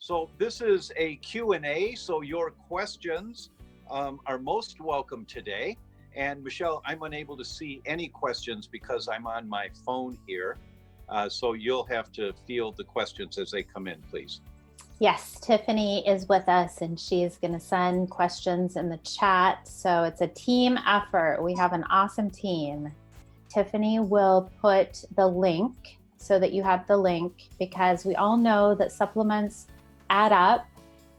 So this is a Q&A, so your questions are most welcome today. And Michelle, I'm unable to see any questions because I'm on my phone here. So you'll have to field the questions as they come in, please. Yes, Tiffany is with us and she's going to send questions in the chat. So it's a team effort. We have an awesome team. Tiffany will put the link so that you have the link, because we all know that supplements add up.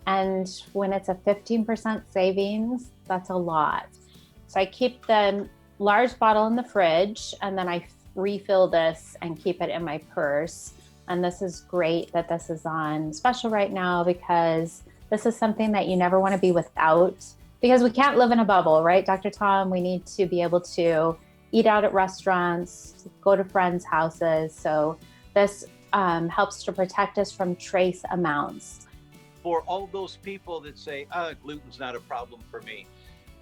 And when it's a 15% savings, that's a lot. So I keep the large bottle in the fridge and then I refill this and keep it in my purse. And this is great that this is on special right now, because this is something that you never want to be without, because we can't live in a bubble, right, Dr. Tom? We need to be able to eat out at restaurants, go to friends' houses. So this helps to protect us from trace amounts. For all those people that say, gluten's not a problem for me,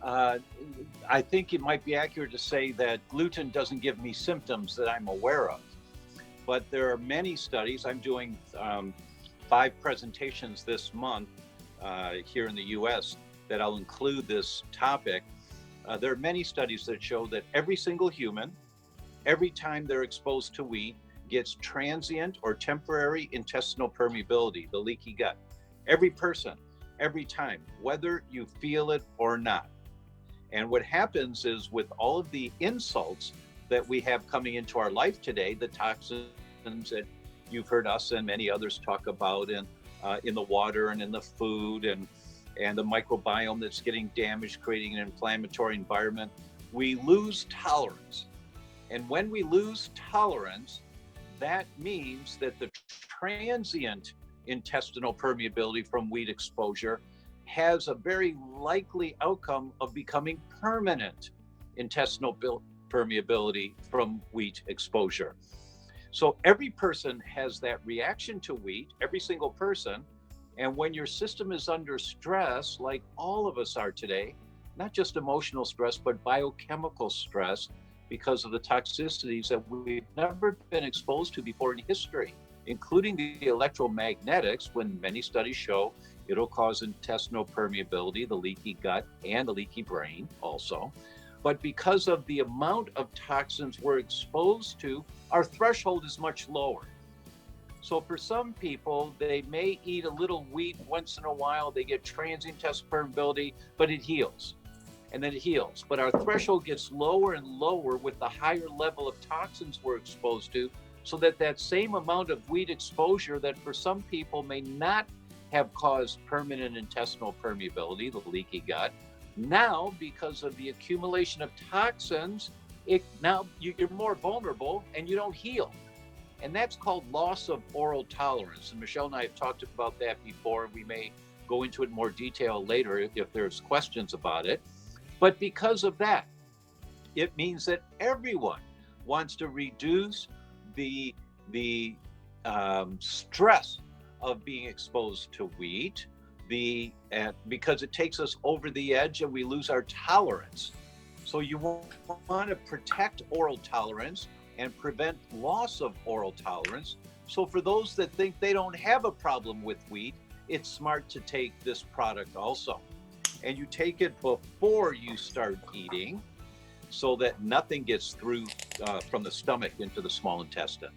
I think it might be accurate to say that gluten doesn't give me symptoms that I'm aware of. But there are many studies. I'm doing 5 presentations this month here in the US that I'll include this topic. There are many studies that show that every single human, every time they're exposed to wheat, gets transient or temporary intestinal permeability, the leaky gut. Every person, every time, whether you feel it or not. And what happens is, with all of the insults that we have coming into our life today, the toxins that you've heard us and many others talk about in the water and in the food, and the microbiome that's getting damaged, creating an inflammatory environment, we lose tolerance. And when we lose tolerance, that means that the transient intestinal permeability from wheat exposure has a very likely outcome of becoming permanent intestinal permeability from wheat exposure. So every person has that reaction to wheat, every single person. And when your system is under stress, like all of us are today, not just emotional stress, but biochemical stress, because of the toxicities that we've never been exposed to before in history, including the electromagnetics, when many studies show it'll cause intestinal permeability, the leaky gut, and the leaky brain also. But because of the amount of toxins we're exposed to, our threshold is much lower. So for some people, they may eat a little wheat once in a while, they get transient intestinal permeability, but it heals. And then it heals. But our threshold gets lower and lower with the higher level of toxins we're exposed to, so that same amount of wheat exposure that for some people may not have caused permanent intestinal permeability, the leaky gut, now, because of the accumulation of toxins, you're more vulnerable and you don't heal. And that's called loss of oral tolerance. And Michelle and I have talked about that before. We may go into it in more detail later if there's questions about it. But because of that, it means that everyone wants to reduce the stress of being exposed to wheat, because it takes us over the edge and we lose our tolerance. So you want to protect oral tolerance and prevent loss of oral tolerance. So for those that think they don't have a problem with wheat, it's smart to take this product also. And you take it before you start eating, so that nothing gets through from the stomach into the small intestine.